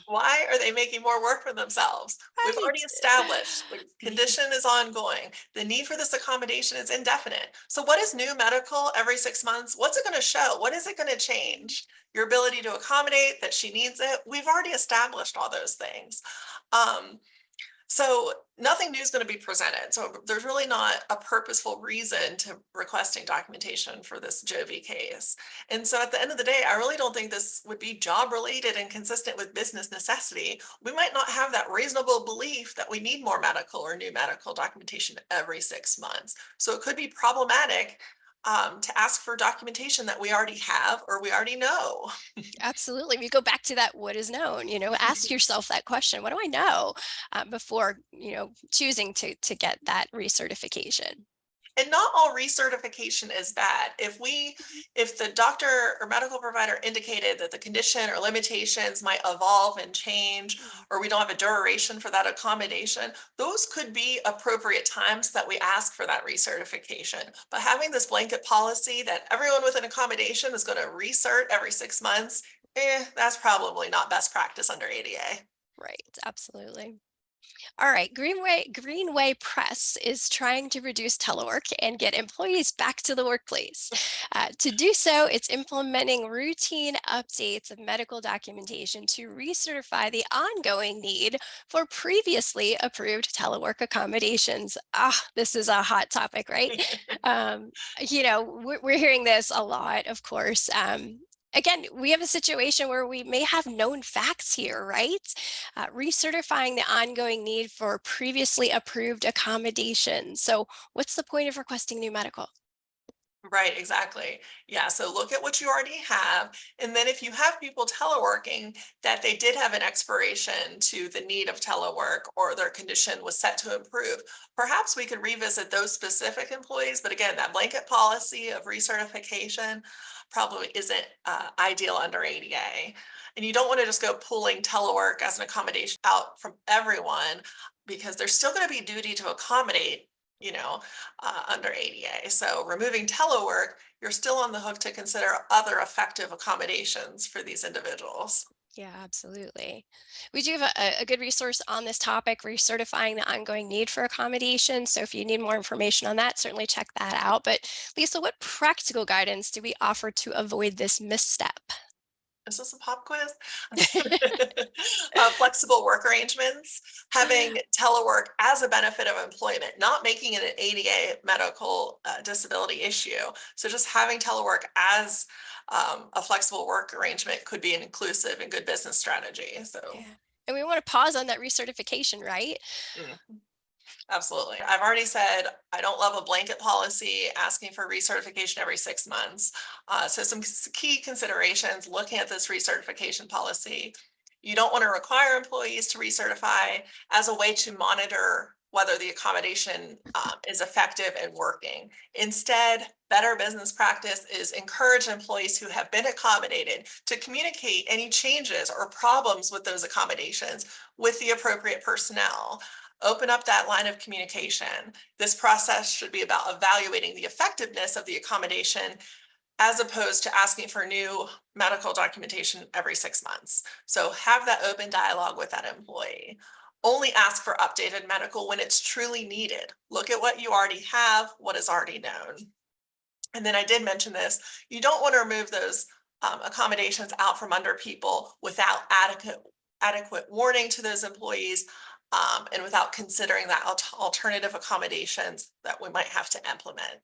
Why are they making more work for themselves? We've already Right. established the condition is ongoing. The need for this accommodation is indefinite. So what is new medical every 6 months? What's it going to show? What is it going to change? Your ability to accommodate that she needs it. We've already established all those things. Um, So nothing new is going to be presented. So there's really not a purposeful reason to requesting documentation for this Jovi case. And so at the end of the day, I really don't think this would be job related and consistent with business necessity. We might not have that reasonable belief that we need more medical or new medical documentation every 6 months. So it could be problematic to ask for documentation that we already have or we already know. Absolutely. We go back to that what is known, ask yourself that question. What do I know before, choosing to get that recertification? And not all recertification is bad. Mhm. If the doctor or medical provider indicated that the condition or limitations might evolve and change, Mm. or we don't have a duration for that accommodation, those could be appropriate times that we ask for that recertification. But having this blanket policy that everyone with an accommodation is going to recert every 6 months, that's probably not best practice under ADA. Right. Absolutely. All right, Greenway Press is trying to reduce telework and get employees back to the workplace. To do so, it's implementing routine updates of medical documentation to recertify the ongoing need for previously approved telework accommodations. This is a hot topic, right? Um, we're hearing this a lot, of course. Again, we have a situation where we may have known facts here, right? Recertifying the ongoing need for previously approved accommodations. So, what's the point of requesting new medical? Right, exactly. Yeah, so look at what you already have. And then if you have people teleworking that they did have an expiration to the need of telework or their condition was set to improve, perhaps we could revisit those specific employees. But again, that blanket policy of recertification probably isn't ideal under ADA. And you don't want to just go pulling telework as an accommodation out from everyone because there's still going to be duty to accommodate, you know, under ADA. So removing telework, you're still on the hook to consider other effective accommodations for these individuals. Yeah, absolutely. We do have a good resource on this topic, recertifying the ongoing need for accommodation. So, if you need more information on that, certainly check that out. But, Lisa, what practical guidance do we offer to avoid this misstep? Is this a pop quiz? Flexible work arrangements, having telework as a benefit of employment, not making it an ADA medical disability issue. So just having telework as a flexible work arrangement could be an inclusive and good business strategy. So Yeah. And we want to pause on that recertification, right? mm. Absolutely. I've already said I don't love a blanket policy asking for recertification every 6 months. So some key considerations looking at this recertification policy. You don't want to require employees to recertify as a way to monitor whether the accommodation is effective and working. Instead, better business practice is encourage employees who have been accommodated to communicate any changes or problems with those accommodations with the appropriate personnel. Open up that line of communication. This process should be about evaluating the effectiveness of the accommodation as opposed to asking for new medical documentation every 6 months. So have that open dialogue with that employee. Only ask for updated medical when it's truly needed. Look at what you already have, what is already known. And then I did mention this, you don't want to remove those accommodations out from under people without adequate warning to those employees and without considering that alternative accommodations that we might have to implement.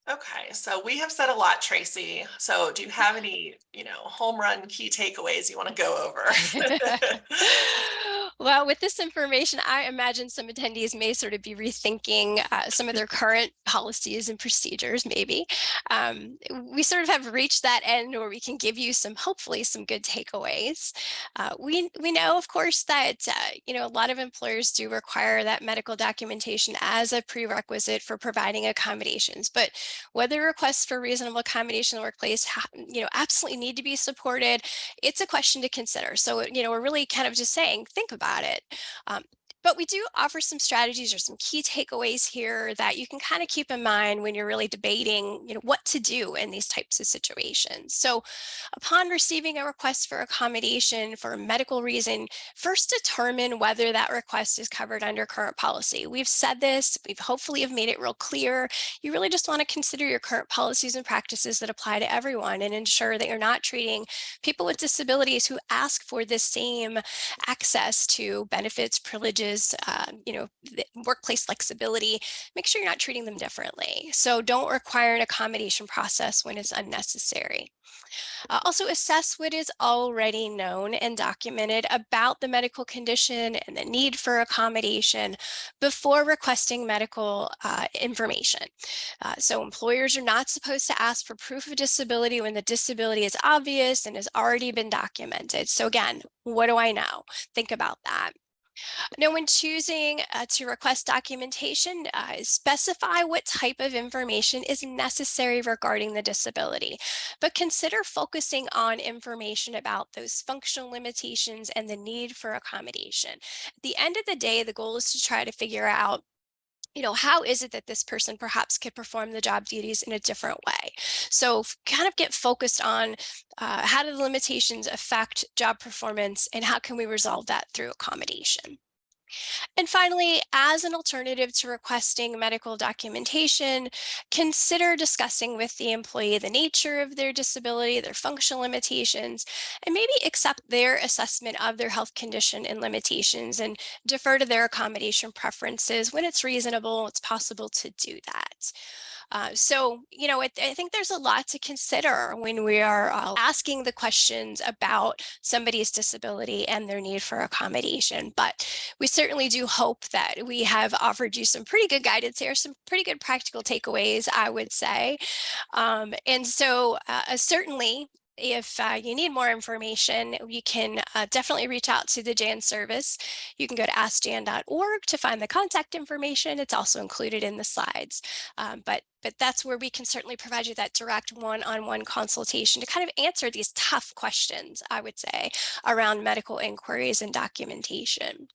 Okay, so we have said a lot, Tracy. So do you have any, home run key takeaways you want to go over? Well, with this information, I imagine some attendees may sort of be rethinking some of their current policies and procedures, maybe. We sort of have reached that end where we can give you hopefully, some good takeaways. We know, of course, that, a lot of employers do require that medical documentation as a prerequisite for providing accommodations. But whether requests for reasonable accommodation in the workplace, absolutely need to be supported, it's a question to consider. So, we're really kind of just saying, think about it. Um, but we do offer some strategies or some key takeaways here that you can kind of keep in mind when you're really debating, what to do in these types of situations. So, upon receiving a request for accommodation for a medical reason, first determine whether that request is covered under current policy. We've said this, we've hopefully have made it real clear. You really just want to consider your current policies and practices that apply to everyone and ensure that you're not treating people with disabilities who ask for the same access to benefits, privileges, is, the workplace flexibility, make sure you're not treating them differently. So don't require an accommodation process when it's unnecessary. Also, assess what is already known and documented about the medical condition and the need for accommodation before requesting medical information. So, employers are not supposed to ask for proof of disability when the disability is obvious and has already been documented. So, again, what do I know? Think about that. Now, when choosing to request documentation, specify what type of information is necessary regarding the disability, but consider focusing on information about those functional limitations and the need for accommodation. At the end of the day, the goal is to try to figure out, how is it that this person perhaps could perform the job duties in a different way? So kind of get focused on how do the limitations affect job performance and how can we resolve that through accommodation? And finally, as an alternative to requesting medical documentation, consider discussing with the employee the nature of their disability, their functional limitations, and maybe accept their assessment of their health condition and limitations and defer to their accommodation preferences when it's reasonable, it's possible to do that. I think there's a lot to consider when we are asking the questions about somebody's disability and their need for accommodation. But we certainly do hope that we have offered you some pretty good guidance here, some pretty good practical takeaways, I would say. Certainly, if you need more information, you can definitely reach out to the JAN service. You can go to askjan.org to find the contact information. It's also included in the slides. But that's where we can certainly provide you that direct one-on-one consultation to kind of answer these tough questions, I would say, around medical inquiries and documentation.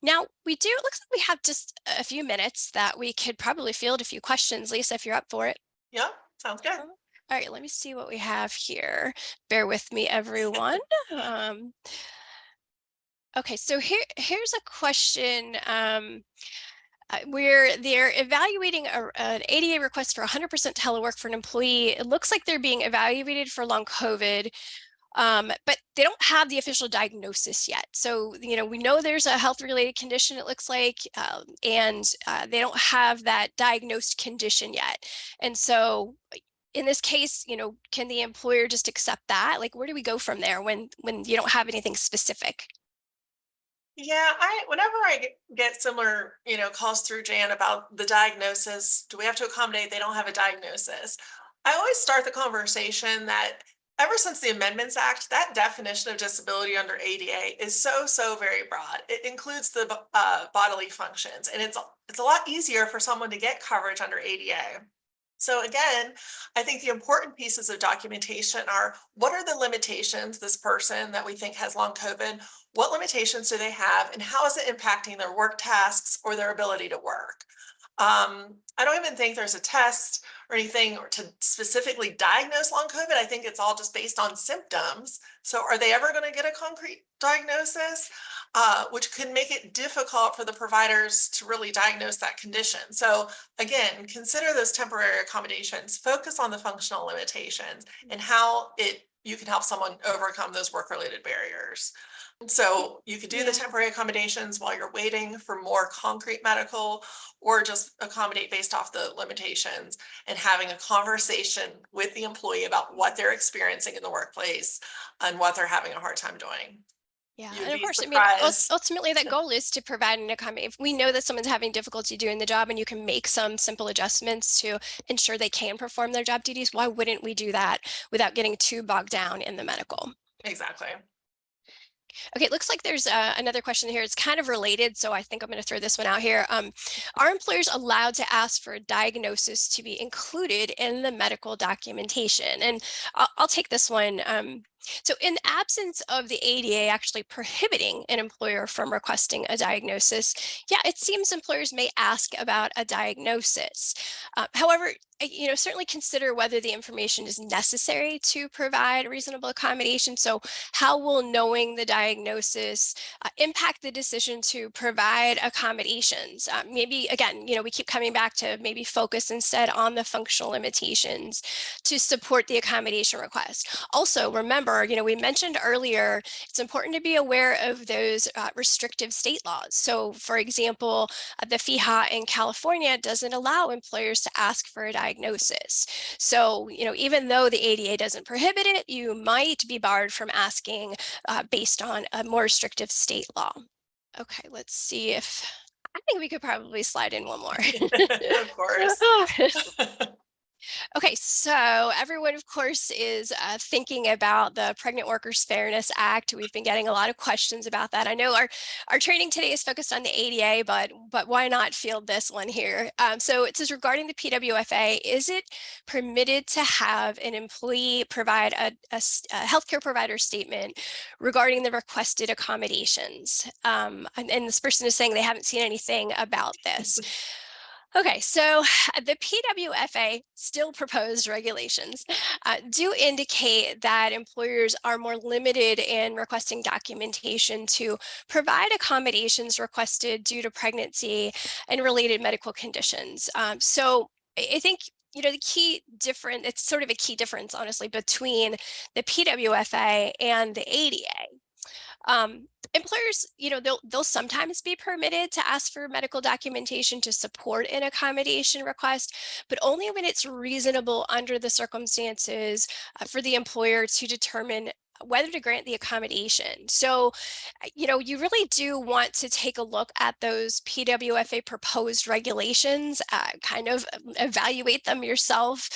Now, it looks like we have just a few minutes that we could probably field a few questions, Lisa, if you're up for it. Yeah, sounds good. All right, let me see what we have here. Bear with me, everyone. Um, okay, so here's a question. Where they're evaluating an ADA request for 100% telework for an employee. It looks like they're being evaluated for long COVID, but they don't have the official diagnosis yet. So, we know there's a health related condition, it looks like, and they don't have that diagnosed condition yet. And so, in this case, can the employer just accept that? Like, where do we go from there when you don't have anything specific? Yeah, whenever I get similar, calls through Jan about the diagnosis, do we have to accommodate? They don't have a diagnosis. I always start the conversation that ever since the Amendments Act, that definition of disability under ADA is so very broad. It includes the bodily functions, and it's a lot easier for someone to get coverage under ADA. So again, I think the important pieces of documentation are what are the limitations this person that we think has long COVID, what limitations do they have and how is it impacting their work tasks or their ability to work? I don't even think there's a test or anything or to specifically diagnose long COVID. I think it's all just based on symptoms. So are they ever going to get a concrete diagnosis? Which could make it difficult for the providers to really diagnose that condition. So again, consider those temporary accommodations, focus on the functional limitations and how you can help someone overcome those work-related barriers. So you could do the Yeah. temporary accommodations while you're waiting for more concrete medical, or just accommodate based off the limitations and having a conversation with the employee about what they're experiencing in the workplace and what they're having a hard time doing. Yeah, You'd and of be course, surprised. ultimately that goal is to provide an accommodation. If we know that someone's having difficulty doing the job and you can make some simple adjustments to ensure they can perform their job duties, why wouldn't we do that without getting too bogged down in the medical? Exactly. Okay, it looks like there's another question here. It's kind of related, so I think I'm going to throw this one out here. Are employers allowed to ask for a diagnosis to be included in the medical documentation? And I'll take this one. So in absence of the ADA actually prohibiting an employer from requesting a diagnosis, yeah, it seems employers may ask about a diagnosis. However, certainly consider whether the information is necessary to provide reasonable accommodation. So how will knowing the diagnosis impact the decision to provide accommodations? Maybe, again, we keep coming back to maybe focus instead on the functional limitations to support the accommodation request. Also, remember, remember, we mentioned earlier, it's important to be aware of those restrictive state laws. So, for example, the FEHA in California doesn't allow employers to ask for a diagnosis. So, even though the ADA doesn't prohibit it, you might be barred from asking based on a more restrictive state law. Okay, let's see if I think we could probably slide in one more. Of course. Okay, so everyone, of course, is thinking about the Pregnant Workers Fairness Act. We've been getting a lot of questions about that. I know our training today is focused on the ADA, but why not field this one here? So it says regarding the PWFA, is it permitted to have an employee provide a healthcare provider statement regarding the requested accommodations? And this person is saying they haven't seen anything about this. Okay, so the PWFA still proposed regulations do indicate that employers are more limited in requesting documentation to provide accommodations requested due to pregnancy and related medical conditions. So I think the key difference, it's sort of a key difference, honestly, between the PWFA and the ADA. Employers, they'll sometimes be permitted to ask for medical documentation to support an accommodation request, but only when it's reasonable under the circumstances for the employer to determine whether to grant the accommodation. So, you really do want to take a look at those PWFA proposed regulations, kind of evaluate them yourself.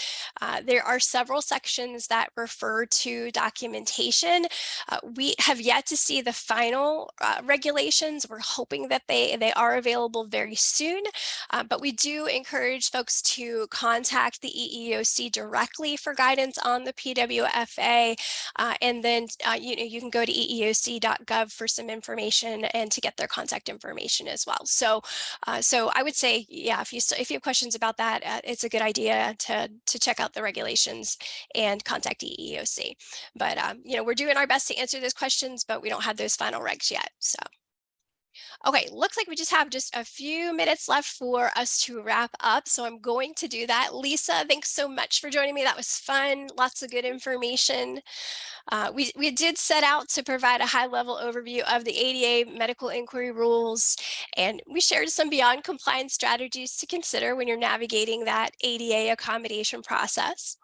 There are several sections that refer to documentation. We have yet to see the final regulations. We're hoping that they are available very soon, but we do encourage folks to contact the EEOC directly for guidance on the PWFA, and then you can go to eeoc.gov for some information and to get their contact information as well. So I would say, yeah, if you have questions about that, it's a good idea to check out the regulations and contact EEOC. But we're doing our best to answer those questions, but we don't have those final regs yet. So, okay, looks like we just a few minutes left for us to wrap up. So I'm going to do that. Lisa, thanks so much for joining me. That was fun. Lots of good information. We did set out to provide a high-level overview of the ADA medical inquiry rules, and we shared some beyond compliance strategies to consider when you're navigating that ADA accommodation process.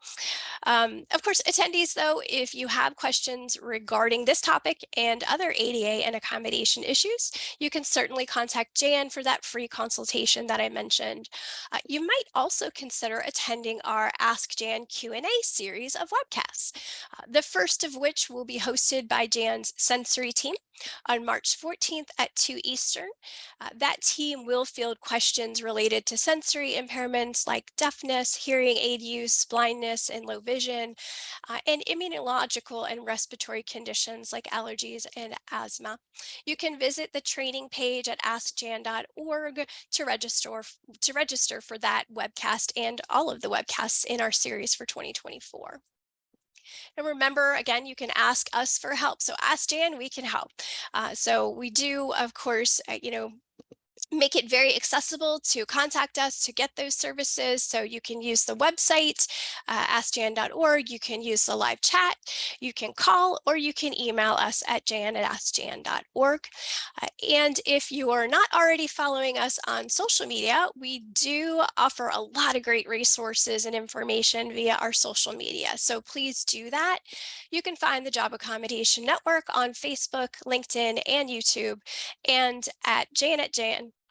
Of course, attendees, though, if you have questions regarding this topic and other ADA and accommodation issues, you can certainly contact Jan for that free consultation that I mentioned. You might also consider attending our Ask Jan Q&A series of webcasts, the first of which will be hosted by Jan's sensory team on March 14th at 2 Eastern. That team will field questions related to sensory impairments like deafness, hearing aid use, blindness, and low vision, and immunological and respiratory conditions like allergies and asthma. You can visit the training page at askjan.org to register for that webcast and all of the webcasts in our series for 2024. And remember, again, you can ask us for help. So ask Jan, we can help. So we do, of course, make it very accessible to contact us to get those services. So you can use the website, askjan.org. You can use the live chat. You can call, or you can email us at jan@askjan.org. And if you are not already following us on social media, we do offer a lot of great resources and information via our social media. So please do that. You can find the Job Accommodation Network on Facebook, LinkedIn, and YouTube, and at Jan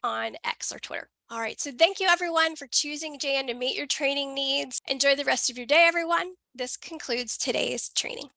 on X or Twitter. All right, so thank you everyone for choosing Jan to meet your training needs. Enjoy the rest of your day, everyone. This concludes today's training.